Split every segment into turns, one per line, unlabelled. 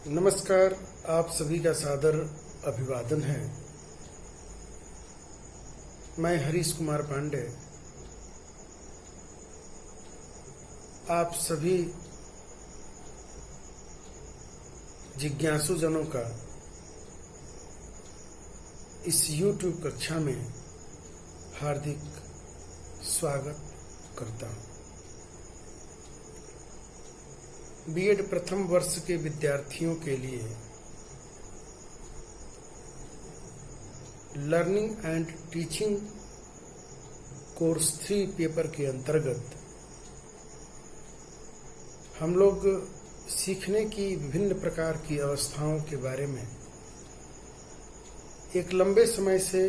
नमस्कार। आप सभी का सादर अभिवादन है। मैं हरीश कुमार पांडे आप सभी जिज्ञासुजनों का इस YouTube कक्षा में हार्दिक स्वागत करता हूँ। बीएड प्रथम वर्ष के विद्यार्थियों के लिए learning and teaching course 3 paper के अंतर्गत हम लोग सीखने की विभिन्न प्रकार की अवस्थाओं के बारे में एक लंबे समय से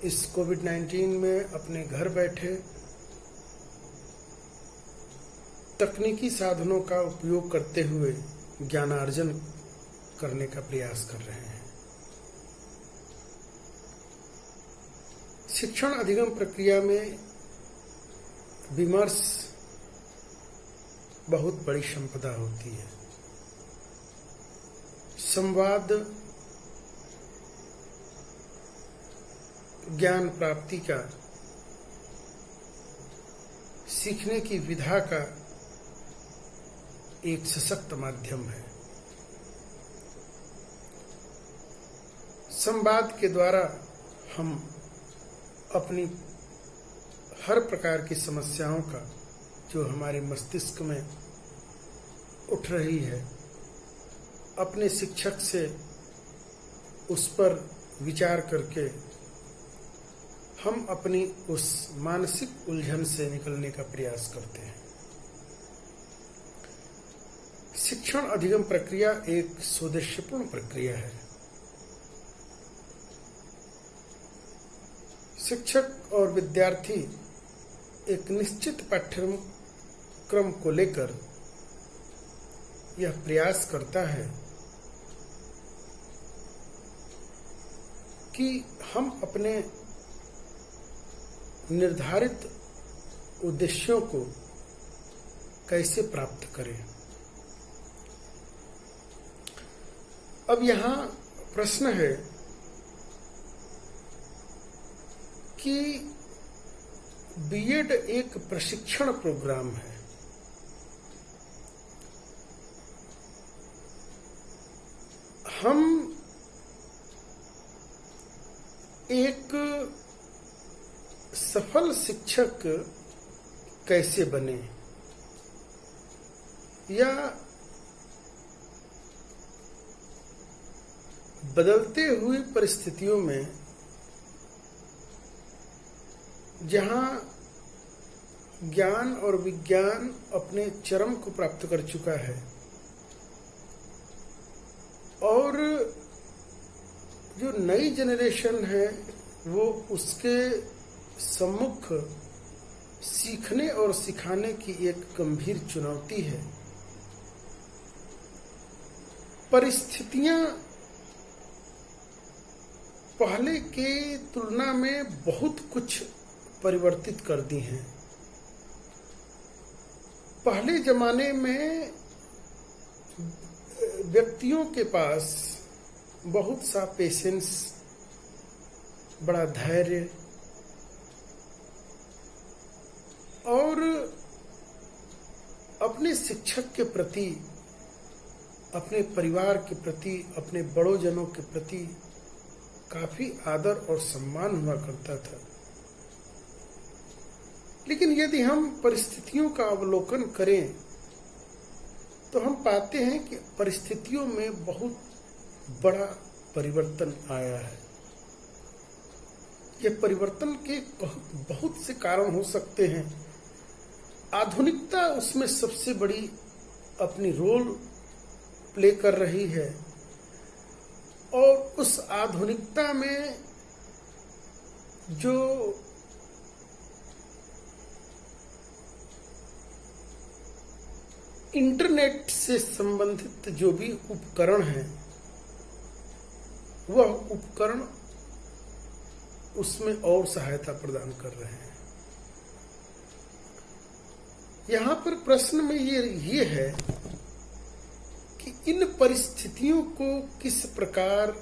इस कोविड-19 में अपने घर बैठे तकनीकी साधनों का उपयोग करते हुए ज्ञानार्जन करने का प्रयास कर रहे हैं। शिक्षण अधिगम प्रक्रिया में विमर्श बहुत बड़ी संपदा होती है। संवाद ज्ञान प्राप्ति का, सीखने की विधा का एक सशक्त माध्यम है। संवाद के द्वारा हम अपनी हर प्रकार की समस्याओं का जो हमारे मस्तिष्क में उठ रही है, अपने शिक्षक से उस पर विचार करके हम अपनी उस मानसिक उलझन से निकलने का प्रयास करते हैं। शिक्षण अधिगम प्रक्रिया एक स्वदेशीपूर्ण प्रक्रिया है। शिक्षक और विद्यार्थी एक निश्चित पाठ्यक्रम को लेकर यह प्रयास करता है कि हम अपने निर्धारित उद्देश्यों को कैसे प्राप्त करें। अब यहाँ प्रश्न है कि बीएड एक प्रशिक्षण प्रोग्राम है। हम एक सफल शिक्षक कैसे बने, या बदलते हुई परिस्थितियों में जहां ज्ञान और विज्ञान अपने चरम को प्राप्त कर चुका है और जो नई जनरेशन है वो उसके सम्मुख सीखने और सिखाने की एक गंभीर चुनौती है। परिस्थितियां पहले के तुलना में बहुत कुछ परिवर्तित कर दी हैं। पहले जमाने में व्यक्तियों के पास बहुत सा पेशेंस, बड़ा धैर्य और अपने शिक्षक के प्रति, अपने परिवार के प्रति, अपने बड़ों जनों के प्रति काफी आदर और सम्मान हुआ करता था। लेकिन यदि हम परिस्थितियों का अवलोकन करें तो हम पाते हैं कि परिस्थितियों में बहुत बड़ा परिवर्तन आया है। ये परिवर्तन के बहुत से कारण हो सकते हैं। आधुनिकता उसमें सबसे बड़ी अपनी रोल प्ले कर रही है और उस आधुनिकता में जो इंटरनेट से संबंधित जो भी उपकरण हैं, वह उपकरण उसमें और सहायता प्रदान कर रहे हैं। यहाँ पर प्रश्न में ये है कि इन परिस्थितियों को किस प्रकार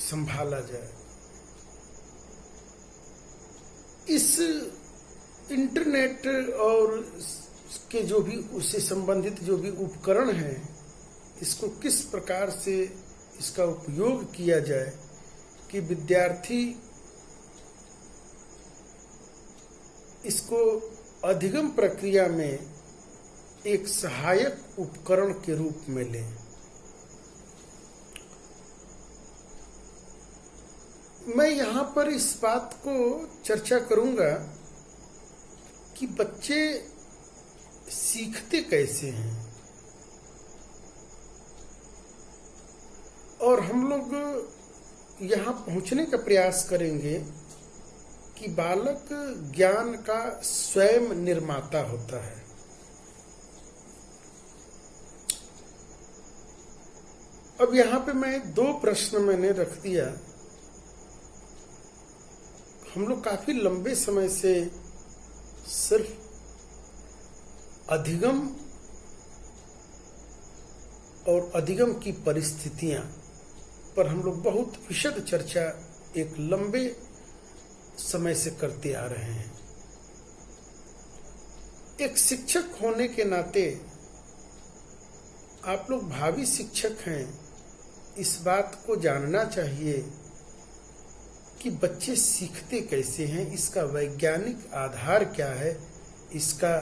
संभाला जाए। इस इंटरनेट और के जो भी उससे संबंधित जो भी उपकरण हैं, इसको किस प्रकार से इसका उपयोग किया जाए कि विद्यार्थी इसको अधिगम प्रक्रिया में एक सहायक उपकरण के रूप में लें। मैं यहाँ पर इस बात को चर्चा करूँगा कि बच्चे सीखते कैसे हैं, और हम लोग यहाँ पहुँचने का प्रयास करेंगे कि बालक ज्ञान का स्वयं निर्माता होता है। अब यहाँ पे मैं 2 प्रश्न मैंने रख दिया। हम लोग काफी लंबे समय से सिर्फ अधिगम और अधिगम की परिस्थितियां पर हम लोग बहुत विशद चर्चा एक लंबे समय से करते आ रहे हैं। एक शिक्षक होने के नाते आप लोग भावी शिक्षक हैं, इस बात को जानना चाहिए कि बच्चे सीखते कैसे हैं, इसका वैज्ञानिक आधार क्या है, इसका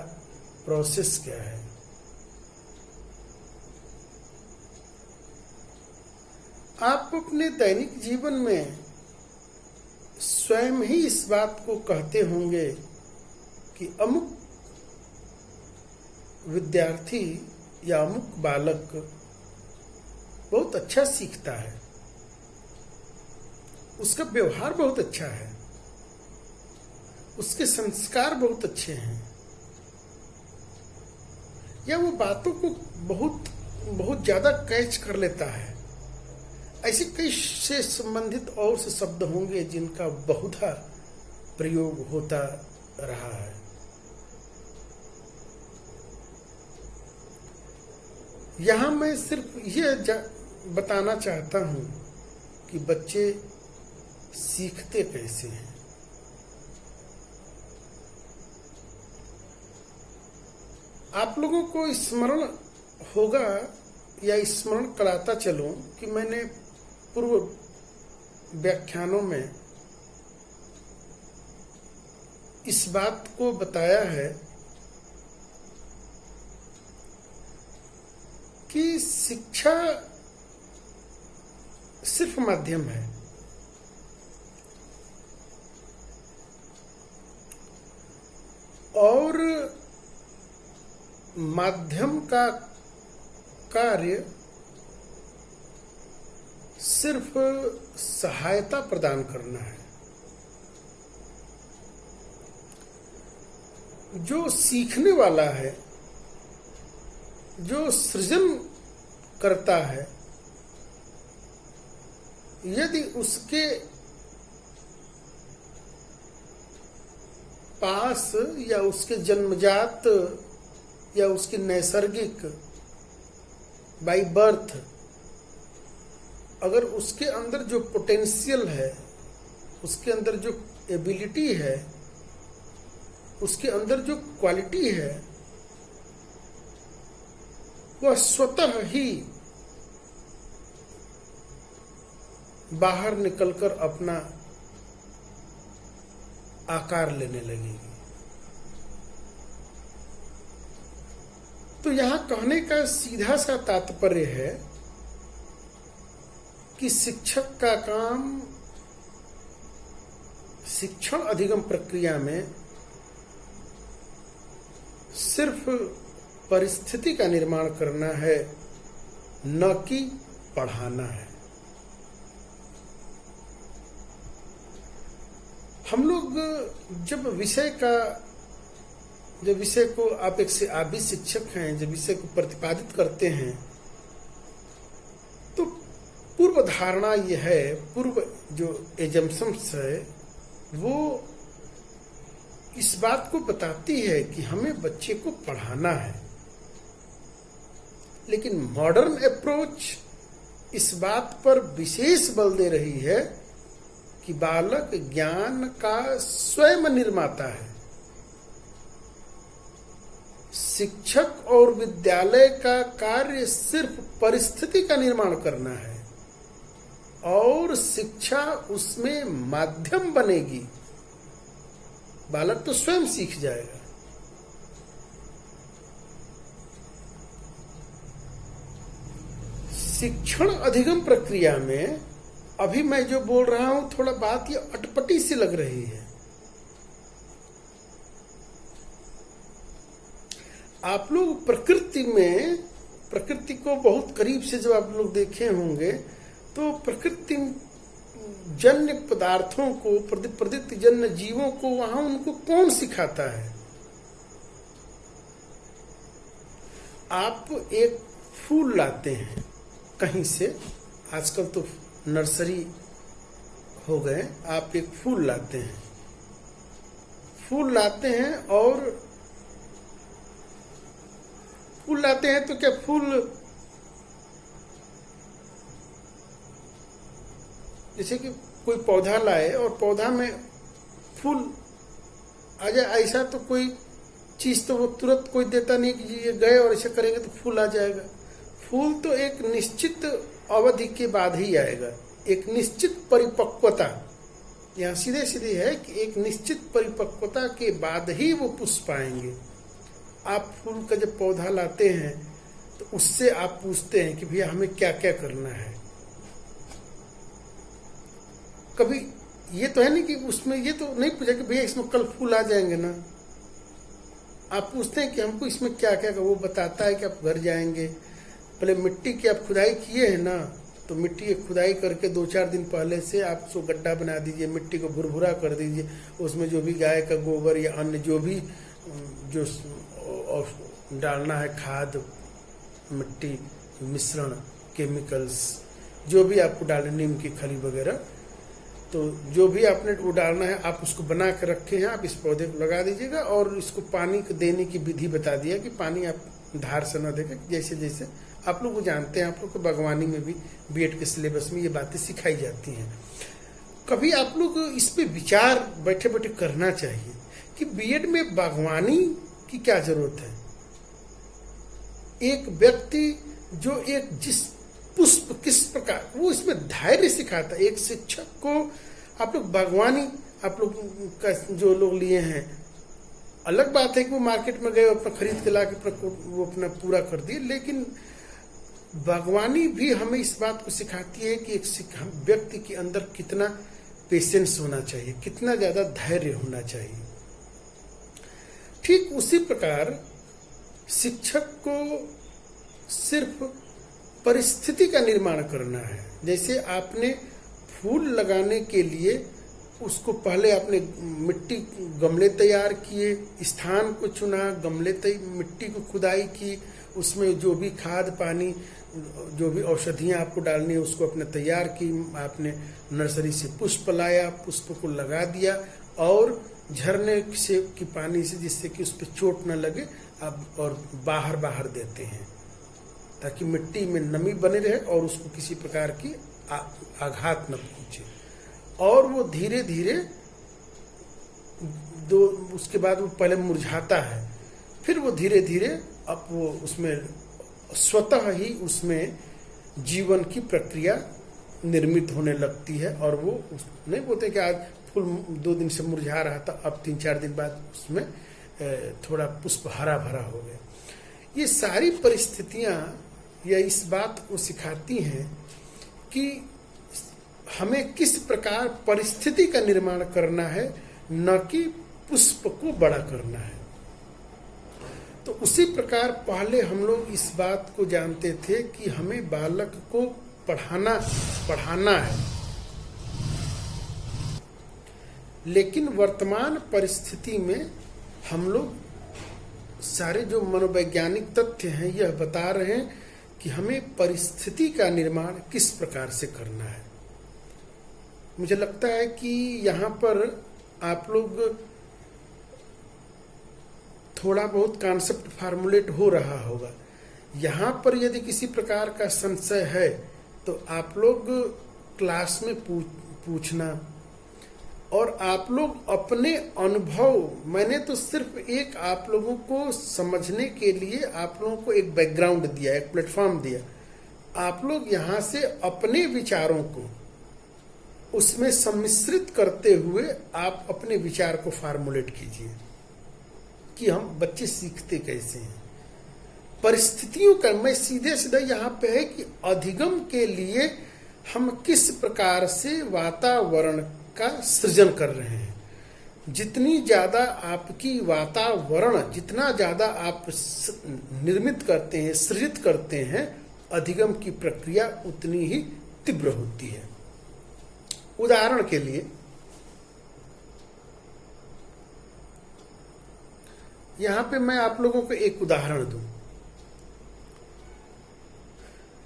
प्रोसेस क्या है। आप अपने दैनिक जीवन में स्वयं ही इस बात को कहते होंगे कि अमुक विद्यार्थी या अमुक बालक बहुत अच्छा सीखता है, उसका व्यवहार बहुत अच्छा है, उसके संस्कार बहुत अच्छे हैं, या वो बातों को बहुत ज्यादा कैच कर लेता है। ऐसे कई से संबंधित और से शब्द होंगे जिनका बहुधा प्रयोग होता रहा है। यहां मैं सिर्फ यह बताना चाहता हूं कि बच्चे सीखते कैसे हैं। आप लोगों को स्मरण होगा या स्मरण कराता चलूं कि मैंने पूर्व व्याख्यानों में इस बात को बताया है कि शिक्षा सिर्फ माध्यम है, और माध्यम का कार्य सिर्फ सहायता प्रदान करना है। जो सीखने वाला है, जो सृजन करता है, यदि उसके पास या उसके जन्मजात या उसकी नैसर्गिक बाय बर्थ अगर उसके अंदर जो पोटेंशियल है, उसके अंदर जो एबिलिटी है, उसके अंदर जो क्वालिटी है, वह स्वतः ही बाहर निकलकर अपना आकार लेने लगेगी। तो यहां कहने का सीधा सा तात्पर्य है कि शिक्षक का काम शिक्षण अधिगम प्रक्रिया में सिर्फ परिस्थिति का निर्माण करना है, न कि पढ़ाना है। हम लोग जब विषय को आप भी शिक्षक हैं, जब विषय को प्रतिपादित करते हैं तो पूर्व धारणा यह है, पूर्व जो एजम्पशंस है वो इस बात को बताती है कि हमें बच्चे को पढ़ाना है, लेकिन मॉडर्न अप्रोच इस बात पर विशेष बल दे रही है कि बालक ज्ञान का स्वयं निर्माता है। शिक्षक और विद्यालय का कार्य सिर्फ परिस्थिति का निर्माण करना है और शिक्षा उसमें माध्यम बनेगी। बालक तो स्वयं सीख जाएगा। शिक्षण अधिगम प्रक्रिया में अभी मैं जो बोल रहा हूं, थोड़ा बात ये अटपटी सी लग रही है। आप लोग प्रकृति को बहुत करीब से जब आप लोग देखे होंगे तो प्रकृति जन्य पदार्थों को, प्रकृति जन्य जीवों को वहां उनको कौन सिखाता है? आप एक फूल लाते हैं कहीं से, आजकल तो नर्सरी हो गए, आप एक फूल लाते हैं और फूल लाते हैं तो क्या फूल, जैसे कि कोई पौधा लाए और पौधा में फूल आ जाए, ऐसा तो कोई चीज तो वो तुरंत कोई देता नहीं कि ये गए और ऐसा करेंगे तो फूल आ जाएगा। फूल तो एक निश्चित अवधि के बाद ही आएगा, एक निश्चित परिपक्वता, यहाँ सीधे सीधे है कि एक निश्चित परिपक्वता के बाद ही वो पुष्प आएंगे। आप फूल का जब पौधा लाते हैं तो उससे आप पूछते हैं कि भैया हमें क्या क्या करना है। कभी ये तो है नहीं कि उसमें ये तो नहीं पूछा कि भैया इसमें कल फूल आ जाएंगे ना। आप पूछते हैं कि हमको इसमें क्या क्या, वो बताता है कि आप घर जाएंगे, पहले मिट्टी की आप खुदाई किए हैं ना, तो मिट्टी की खुदाई करके 2-4 दिन पहले से आप उसको गड्ढा बना दीजिए, मिट्टी को भुरभुरा कर दीजिए, उसमें जो भी गाय का गोबर या अन्य जो भी जो डालना है, खाद, मिट्टी मिश्रण, केमिकल्स जो भी आपको डालना, नीम की खली वगैरह, तो जो भी आपने वो डालना है आप उसको बना के रखे हैं, आप इस पौधे को लगा दीजिएगा। और इसको पानी देने की विधि बता दिया कि पानी आप धार से न देगा, जैसे जैसे आप लोग को जानते हैं, आप लोग को बागवानी में भी बीएड के सिलेबस में ये बातें सिखाई जाती हैं। कभी आप लोग इस पे विचार बैठे बैठे करना चाहिए कि बीएड में बागवानी की क्या जरूरत है। एक व्यक्ति जो एक जिस पुष्प किस प्रकार, वो इसमें धैर्य सिखाता है। एक शिक्षक को आप लोग बागवानी, आप लोग का जो लोग लिए हैं, अलग बात है कि वो मार्केट में गए अपना खरीद के ला के वो अपना पूरा कर दिए, लेकिन बागवानी भी हमें इस बात को सिखाती है कि एक व्यक्ति के अंदर कितना पेशेंस होना चाहिए, कितना ज्यादा धैर्य होना चाहिए। ठीक उसी प्रकार शिक्षक को सिर्फ परिस्थिति का निर्माण करना है। जैसे आपने फूल लगाने के लिए उसको पहले आपने मिट्टी गमले तैयार किए, स्थान को चुना, मिट्टी को खुदाई की, उसमें जो भी खाद पानी, जो भी औषधियाँ आपको डालनी है उसको आपने तैयार की, आपने नर्सरी से पुष्प लाया, पुष्प को लगा दिया और झरने से की पानी से, जिससे कि उस पर चोट न लगे, आप और बाहर देते हैं ताकि मिट्टी में नमी बने रहे और उसको किसी प्रकार की आघात न पहुंचे। और वो धीरे धीरे उसके बाद वो पहले मुरझाता है, फिर वो धीरे धीरे अब वो उसमें स्वतः ही उसमें जीवन की प्रक्रिया निर्मित होने लगती है। और वो नहीं बोलते कि आज फूल 2 दिन से मुरझा रहा था, अब 3-4 दिन बाद उसमें थोड़ा पुष्प हरा भरा हो गया। ये सारी परिस्थितियां या इस बात को सिखाती हैं कि हमें किस प्रकार परिस्थिति का निर्माण करना है, न कि पुष्प को बड़ा करना है। तो उसी प्रकार पहले हम लोग इस बात को जानते थे कि हमें बालक को पढ़ाना है, लेकिन वर्तमान परिस्थिति में हम लोग सारे जो मनोवैज्ञानिक तथ्य हैं यह बता रहे हैं कि हमें परिस्थिति का निर्माण किस प्रकार से करना है। मुझे लगता है कि यहाँ पर आप लोग थोड़ा बहुत कॉन्सेप्ट फार्मुलेट हो रहा होगा यहाँ पर यदि किसी प्रकार का संशय है तो आप लोग क्लास में पूछना, और आप लोग अपने अनुभव, मैंने तो सिर्फ एक आप लोगों को समझने के लिए आप लोगों को एक बैकग्राउंड दिया, एक प्लेटफॉर्म दिया। आप लोग यहाँ से अपने विचारों को उसमें सम्मिश्रित करते हुए आप अपने विचार को फार्मुलेट कीजिए कि हम बच्चे सीखते कैसे हैं। परिस्थितियों का मैं सीधे सीधा यहाँ पे है कि अधिगम के लिए हम किस प्रकार से वातावरण का सृजन कर रहे हैं। जितनी ज्यादा आपकी वातावरण, जितना ज्यादा आप निर्मित करते हैं, सृजित करते हैं, अधिगम की प्रक्रिया उतनी ही तीव्र होती है। उदाहरण के लिए यहां पे मैं आप लोगों को एक उदाहरण दूं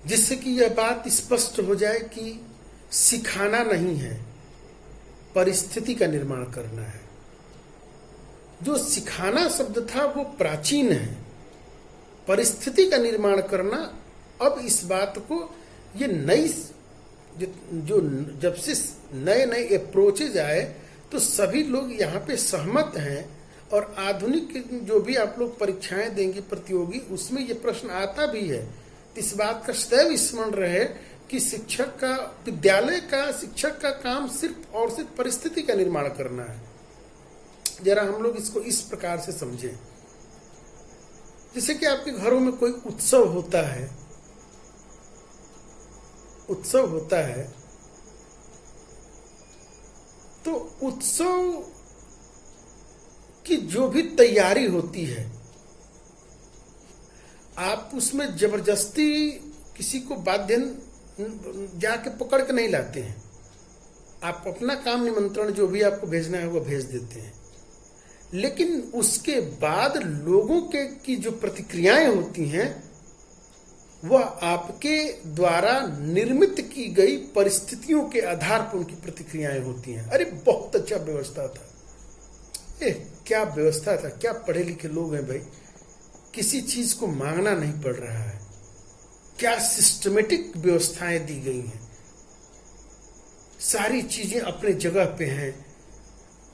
जिससे कि यह बात स्पष्ट हो जाए कि सिखाना नहीं है, परिस्थिति का निर्माण करना है। जो सिखाना शब्द था वो प्राचीन है, परिस्थिति का निर्माण करना अब इस बात को, ये नई जो जब से नए नए अप्रोचेज आए तो सभी लोग यहाँ पे सहमत हैं। और आधुनिक जो भी आप लोग परीक्षाएं देंगे प्रतियोगी, उसमें ये प्रश्न आता भी है। इस बात का सदैव स्मरण रहे कि शिक्षक का, विद्यालय का शिक्षक का काम सिर्फ और सिर्फ परिस्थिति का निर्माण करना है। जरा हम लोग इसको इस प्रकार से समझें, जैसे कि आपके घरों में कोई उत्सव होता है, तो उत्सव की जो भी तैयारी होती है, आप उसमें जबरदस्ती किसी को बाध्य जाके पकड़ के नहीं लाते हैं। आप अपना काम, निमंत्रण जो भी आपको भेजना है वो भेज देते हैं। लेकिन उसके बाद लोगों के की जो प्रतिक्रियाएं होती हैं वह आपके द्वारा निर्मित की गई परिस्थितियों के आधार पर उनकी प्रतिक्रियाएं होती हैं। अरे बहुत अच्छा व्यवस्था था, क्या व्यवस्था था, क्या पढ़े लिखे लोग हैं भाई, किसी चीज को मांगना नहीं पड़ रहा है, क्या सिस्टमेटिक व्यवस्थाएं दी गई हैं, सारी चीजें अपने जगह पे हैं।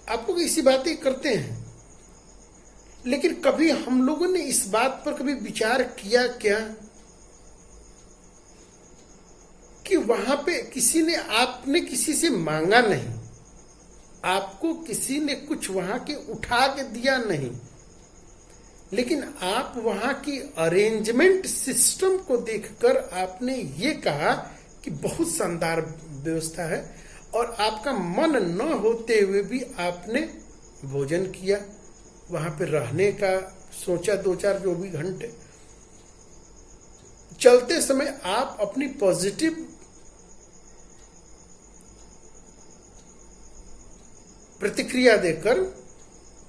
आप लोग इसी बातें करते हैं, लेकिन कभी हम लोगों ने इस बात पर कभी विचार किया क्या कि वहां पे किसी ने, आपने किसी से मांगा नहीं, आपको किसी ने कुछ वहां के उठा के दिया नहीं, लेकिन आप वहां की अरेंजमेंट सिस्टम को देखकर आपने ये कहा कि बहुत शानदार व्यवस्था है, और आपका मन न होते हुए भी आपने भोजन किया, वहां पे रहने का सोचा, 2-4 जो भी घंटे चलते समय आप अपनी पॉजिटिव प्रतिक्रिया देकर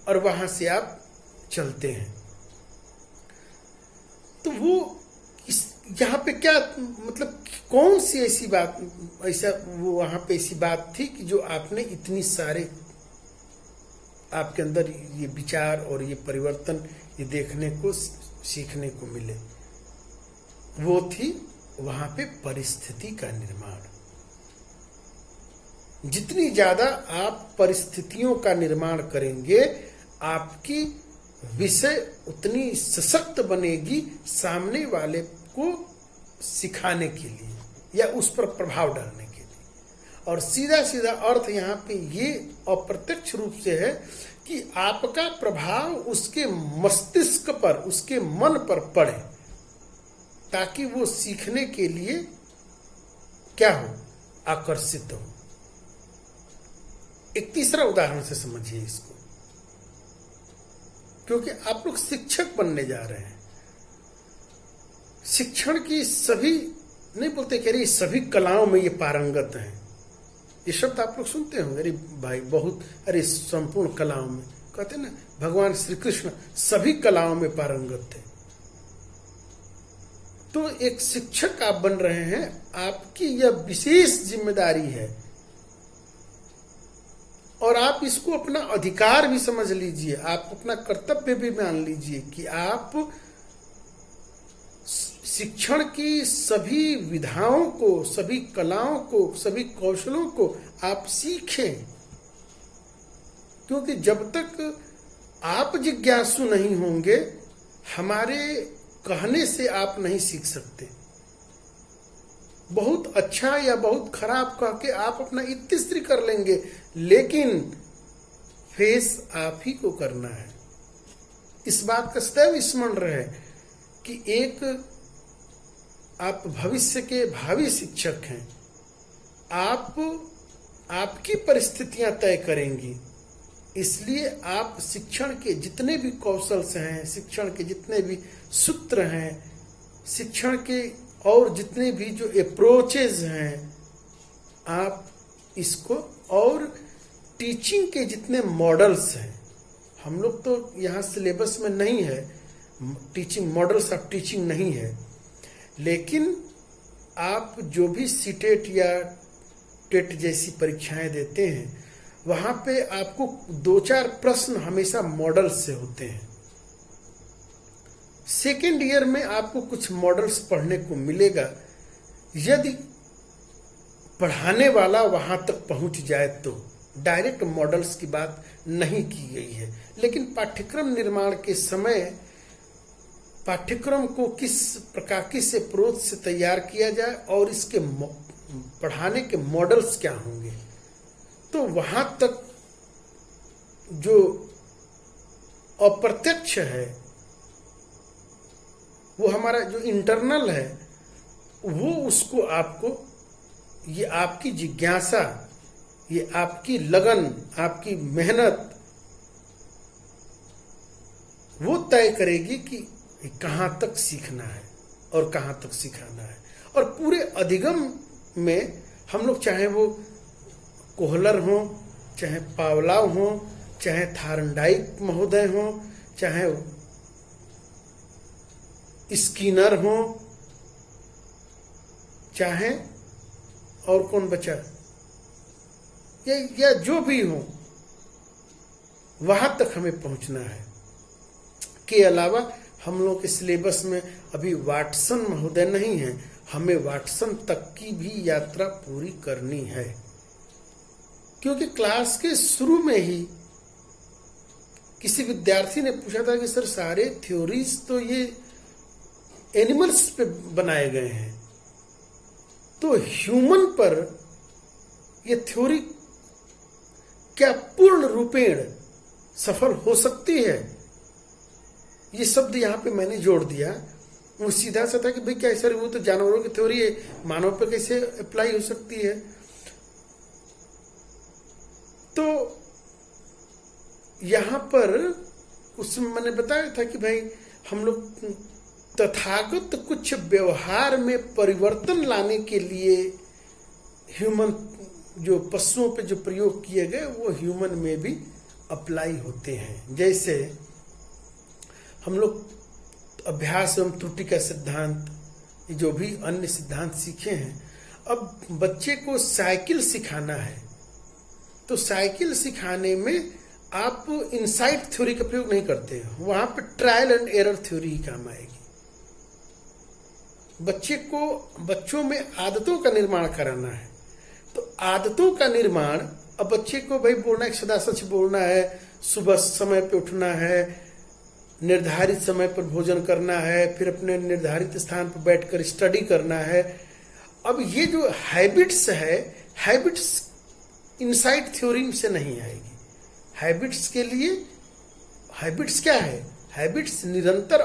और वहां से आप चलते हैं। तो वो यहाँ पे क्या मतलब, कौन सी ऐसी बात, ऐसा वो वहां पे ऐसी बात थी कि जो आपने इतनी सारे आपके अंदर ये विचार और ये परिवर्तन ये देखने को, सीखने को मिले? वो थी वहां पे परिस्थिति का निर्माण। जितनी ज्यादा आप परिस्थितियों का निर्माण करेंगे, आपकी विषय उतनी सशक्त बनेगी सामने वाले को सिखाने के लिए या उस पर प्रभाव डालने के लिए। और सीधा सीधा अर्थ यहाँ पे ये अप्रत्यक्ष रूप से है कि आपका प्रभाव उसके मस्तिष्क पर, उसके मन पर पड़े, ताकि वो सीखने के लिए क्या हो, आकर्षित हो। एक तीसरा उदाहरण से समझिए इसको, क्योंकि आप लोग शिक्षक बनने जा रहे हैं। शिक्षण की सभी, नहीं बोलते कह रही सभी कलाओं में ये पारंगत हैं, ये शब्द आप लोग सुनते होंगे, अरे भाई बहुत, अरे संपूर्ण कलाओं में, कहते ना भगवान श्री कृष्ण सभी कलाओं में पारंगत थे। तो एक शिक्षक आप बन रहे हैं, आपकी यह विशेष जिम्मेदारी है, और आप इसको अपना अधिकार भी समझ लीजिए, आप अपना कर्तव्य भी मान लीजिए कि आप शिक्षण की सभी विधाओं को, सभी कलाओं को, सभी कौशलों को आप सीखें, क्योंकि जब तक आप जिज्ञासु नहीं होंगे, हमारे कहने से आप नहीं सीख सकते। बहुत अच्छा या बहुत खराब कह के आप अपना इत्तिश्री कर लेंगे, लेकिन फेस आप ही को करना है। इस बात का सदैव स्मरण रहे कि एक आप भविष्य के भावी शिक्षक हैं। आपकी परिस्थितियां तय करेंगी, इसलिए आप शिक्षण के जितने भी कौशल्स हैं, शिक्षण के जितने भी सूत्र हैं, शिक्षण के और जितने भी जो अप्रोचेज हैं, आप इसको, और टीचिंग के जितने मॉडल्स हैं, हम लोग तो यहाँ सिलेबस में नहीं है, टीचिंग मॉडल्स ऑफ टीचिंग नहीं है, लेकिन आप जो भी सीटेट या टेट जैसी परीक्षाएं देते हैं, वहां पे आपको 2-4 प्रश्न हमेशा मॉडल से होते हैं। सेकेंड ईयर में आपको कुछ मॉडल्स पढ़ने को मिलेगा, यदि पढ़ाने वाला वहां तक पहुंच जाए तो। डायरेक्ट मॉडल्स की बात नहीं की गई है, लेकिन पाठ्यक्रम निर्माण के समय पाठ्यक्रम को किस प्रकार, किस अप्रोच से तैयार किया जाए और इसके पढ़ाने के मॉडल्स क्या होंगे, तो वहां तक जो अप्रत्यक्ष है, वो हमारा जो इंटरनल है, वो उसको आपको, ये आपकी जिज्ञासा, ये आपकी लगन, आपकी मेहनत, वो तय करेगी कि कहाँ तक सीखना है और कहाँ तक सिखाना है। और पूरे अधिगम में हम लोग, चाहे वो कोहलर हो, चाहे पावलाव हो, चाहे थार्नडाइक महोदय हो, चाहे स्किनर हो, चाहे और कौन बचा, या जो भी हो, वहां तक हमें पहुंचना है। के अलावा हम लोग के सिलेबस में अभी वाटसन महोदय नहीं है, हमें वाटसन तक की भी यात्रा पूरी करनी है, क्योंकि क्लास के शुरू में ही किसी विद्यार्थी ने पूछा था कि सर सारे थ्योरीज तो ये एनिमल्स पे बनाए गए हैं, तो ह्यूमन पर ये थ्योरी क्या पूर्ण रूपेण सफल हो सकती है? ये शब्द यहाँ पे मैंने जोड़ दिया। वो सीधा सा था कि भाई क्या सर, वो तो जानवरों की थ्योरी है, मानव पे कैसे अप्लाई हो सकती है? तो यहाँ पर उसमें मैंने बताया था कि भाई हम लोग तथागत कुछ व्यवहार में परिवर्तन लाने के लिए ह्यूमन, जो पशुओं पे जो प्रयोग किए गए, वो ह्यूमन में भी अप्लाई होते हैं। जैसे हम लोग अभ्यास एवं त्रुटि का सिद्धांत, जो भी अन्य सिद्धांत सीखे हैं, अब बच्चे को साइकिल सिखाना है, तो साइकिल सिखाने में आप इनसाइट थ्योरी का प्रयोग नहीं करते हैं, वहां पर ट्रायल एंड एरर थ्योरी ही काम आएगी। बच्चों में आदतों का निर्माण कराना है, तो आदतों का निर्माण, अब बच्चे को भाई बोलना है, सदा सच बोलना है, सुबह समय पे उठना है, निर्धारित समय पर भोजन करना है, फिर अपने निर्धारित स्थान पर बैठकर स्टडी करना है। अब ये जो हैबिट्स है, हैबिट्स इनसाइट थ्योरी से नहीं आएगी। हैबिट्स के लिए, हैबिट्स क्या है? हैबिट्स निरंतर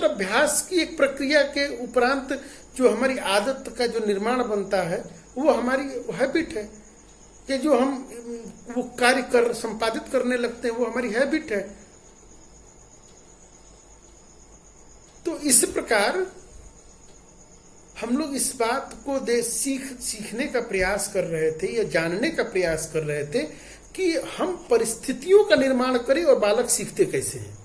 अभ्यास की एक प्रक्रिया के उपरांत जो हमारी आदत का जो निर्माण बनता है, वो हमारी हैबिट है। कि जो हम वो कार्य संपादित करने लगते हैं, वो हमारी हैबिट है। तो इस प्रकार हम लोग इस बात को सीखने का प्रयास कर रहे थे, या जानने का प्रयास कर रहे थे कि हम परिस्थितियों का निर्माण करें और बालक सीखते कैसे हैं।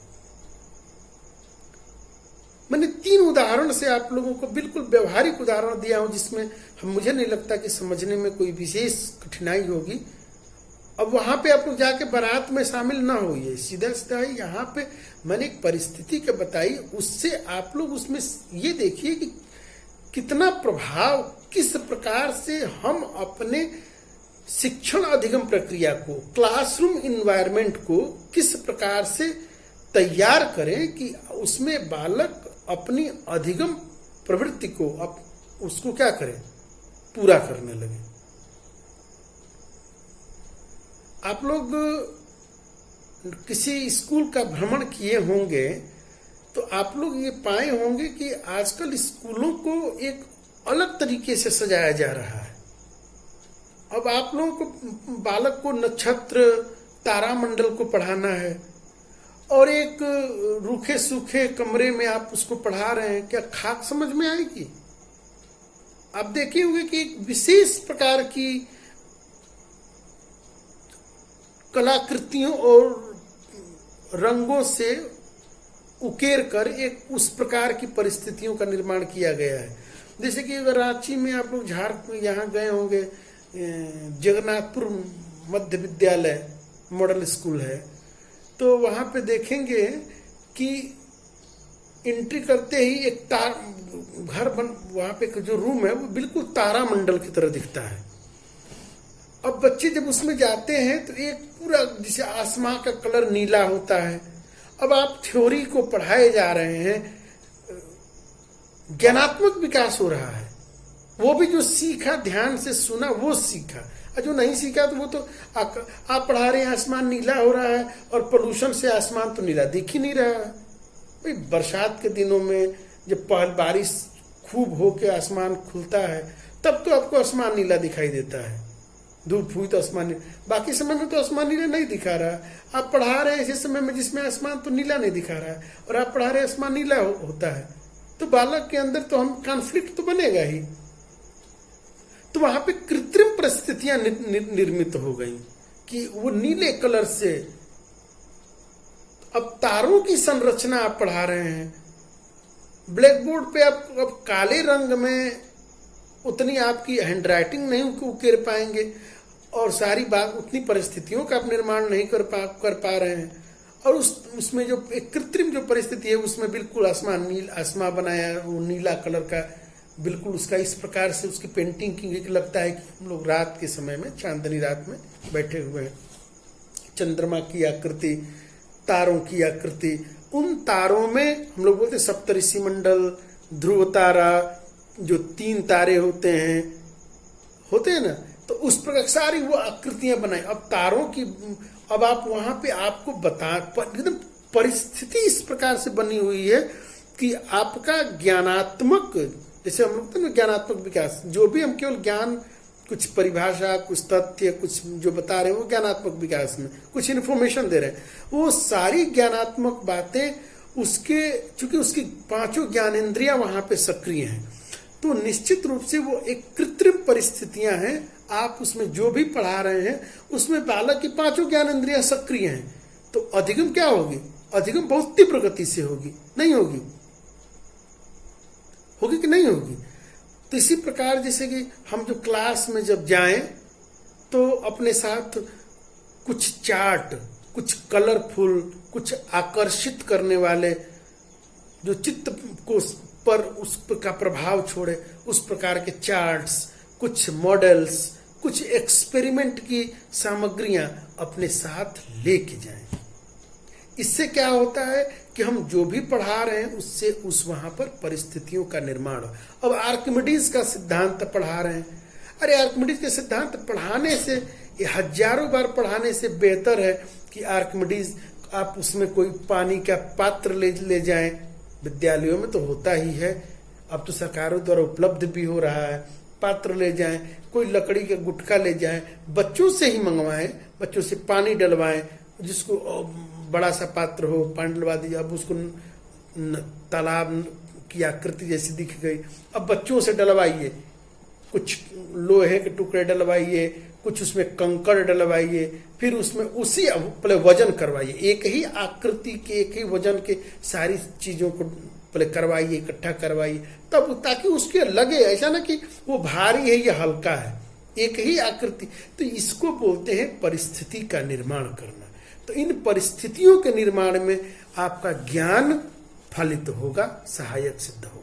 मैंने 3 उदाहरण से आप लोगों को बिल्कुल व्यवहारिक उदाहरण दिया हूं, जिसमें मुझे नहीं लगता कि समझने में कोई विशेष कठिनाई होगी। अब वहां पे आप लोग जाके बारात में शामिल ना होइए, सीधा सीधा ही यहाँ पे मैंने एक परिस्थिति के बताई, उससे आप लोग उसमें ये देखिए कि कितना प्रभाव, किस प्रकार से हम अपने शिक्षण अधिगम प्रक्रिया को, क्लासरूम इन्वायरमेंट को किस प्रकार से तैयार करें कि उसमें बालक अपनी अधिगम प्रवृत्ति को उसको क्या करें, पूरा करने लगे। आप लोग किसी स्कूल का भ्रमण किए होंगे तो आप लोग ये पाए होंगे कि आजकल स्कूलों को एक अलग तरीके से सजाया जा रहा है। अब आप लोगों को बालक को नक्षत्र, तारामंडल को पढ़ाना है और एक रूखे सूखे कमरे में आप उसको पढ़ा रहे हैं, क्या खाक समझ में आएगी? आप देखे होंगे कि एक विशेष प्रकार की कलाकृतियों और रंगों से उकेर कर एक उस प्रकार की परिस्थितियों का निर्माण किया गया है। जैसे कि अगर रांची में आप लोग यहाँ गए होंगे, जगन्नाथपुर मध्य विद्यालय मॉडल स्कूल है, तो वहाँ पे देखेंगे कि एंट्री करते ही एक घर वहाँ पे जो रूम है वो बिल्कुल तारामंडल की तरह दिखता है। अब बच्चे जब उसमें जाते हैं तो एक पूरा जैसे आसमां का कलर नीला होता है। अब आप थ्योरी को पढ़ाए जा रहे हैं, ज्ञानात्मक विकास हो रहा है। वो भी जो सीखा, ध्यान से सुना, वो सीखा, और जो नहीं सीखा तो वो तो आप पढ़ा रहे हैं आसमान नीला हो रहा है और पोल्यूशन से आसमान तो नीला दिख ही नहीं रहा है। भाई बरसात के दिनों में जब बारिश खूब हो के आसमान खुलता है तब तो आपको आसमान नीला दिखाई देता है, धूप हुई तो आसमान, बाकी समय में तो आसमान नीला नहीं दिखा रहा। आप पढ़ा रहे हैं ऐसे समय में जिसमें आसमान तो नीला नहीं दिखा रहा है और आप पढ़ा रहे हैं आसमान नीला होता है, तो बालक के अंदर तो हम कॉन्फ्लिक्ट तो बनेगा ही। तो वहां पे कृत्रिम परिस्थितियां निर्मित हो गई कि वो नीले कलर से, अब तारों की संरचना आप पढ़ा रहे हैं, ब्लैक बोर्ड पे आप अब काले रंग में उतनी आपकी हैंडराइटिंग नहीं उकेर पाएंगे और सारी बात उतनी परिस्थितियों का आप निर्माण नहीं कर पा रहे हैं। और उसमें जो एक कृत्रिम जो परिस्थिति है उसमें बिल्कुल आसमान बनाया, वो नीला कलर का बिल्कुल उसका इस प्रकार से उसकी पेंटिंग की लगता है कि हम लोग रात के समय में, चांदनी रात में बैठे हुए हैं। चंद्रमा की आकृति, तारों की आकृति, उन तारों में हम लोग बोलते हैं सप्तऋषि मंडल, ध्रुव तारा, जो 3 तारे होते हैं ना, तो उस प्रकार सारी वो आकृतियां बनाई। अब तारों की, अब आप वहां पे आपको एकदम परिस्थिति इस प्रकार से बनी हुई है कि आपका ज्ञानात्मक, जैसे हम लोग ज्ञानात्मक विकास, जो भी हम केवल ज्ञान, कुछ परिभाषा, कुछ तथ्य, कुछ जो बता रहे हैं वो ज्ञानात्मक विकास में कुछ इन्फॉर्मेशन दे रहे हैं, वो सारी ज्ञानात्मक बातें उसके, चूंकि उसकी 5 ज्ञानेंद्रियां वहां पे सक्रिय हैं, तो निश्चित रूप से वो एक कृत्रिम परिस्थितियां हैं। आप उसमें जो भी पढ़ा रहे हैं उसमें बालक की 5 ज्ञानेंद्रियां सक्रिय हैं, तो अधिगम क्या होगी? अधिगम बहुत तीव्र गति से होगी, नहीं होगी? होगी कि नहीं होगी? तो इसी प्रकार जैसे कि हम जो क्लास में जब जाएं तो अपने साथ कुछ चार्ट, कुछ कलरफुल, कुछ आकर्षित करने वाले, जो चित्त को पर उस का प्रभाव छोड़े, उस प्रकार के चार्ट्स, कुछ मॉडल्स, कुछ एक्सपेरिमेंट की सामग्रियां अपने साथ लेके जाएं। इससे क्या होता है कि हम जो भी पढ़ा रहे हैं उससे उस वहां पर परिस्थितियों का निर्माण हो। अब आर्किमिडीज का सिद्धांत पढ़ा रहे हैं, अरे आर्किमिडीज के सिद्धांत पढ़ाने से, ये हजारों बार पढ़ाने से बेहतर है कि आर्किमिडीज आप उसमें कोई पानी का पात्र ले जाएं। विद्यालयों में तो होता ही है, अब तो सरकारों द्वारा उपलब्ध भी हो रहा है, पात्र ले जाएं, कोई लकड़ी का गुटखा ले जाएं, बच्चों से ही मंगवाएं, बच्चों से पानी डलवाएं, जिसको बड़ा सा पात्र हो, पानी डलवा दीजिए। अब उसको तालाब की आकृति जैसी दिख गई, अब बच्चों से डलवाइए, कुछ लोहे के टुकड़े डलवाइए, कुछ उसमें कंकड़ डलवाइए, फिर उसमें उसी पहले वजन करवाइए, एक ही आकृति के, एक ही वजन के सारी चीजों को पहले करवाइए, इकट्ठा करवाइए, तब ताकि उसके लगे ऐसा ना कि वो भारी है या हल्का है, एक ही आकृति। तो इसको बोलते हैं परिस्थिति का निर्माण करना। तो इन परिस्थितियों के निर्माण में आपका ज्ञान फलित होगा, सहायक सिद्ध होगा।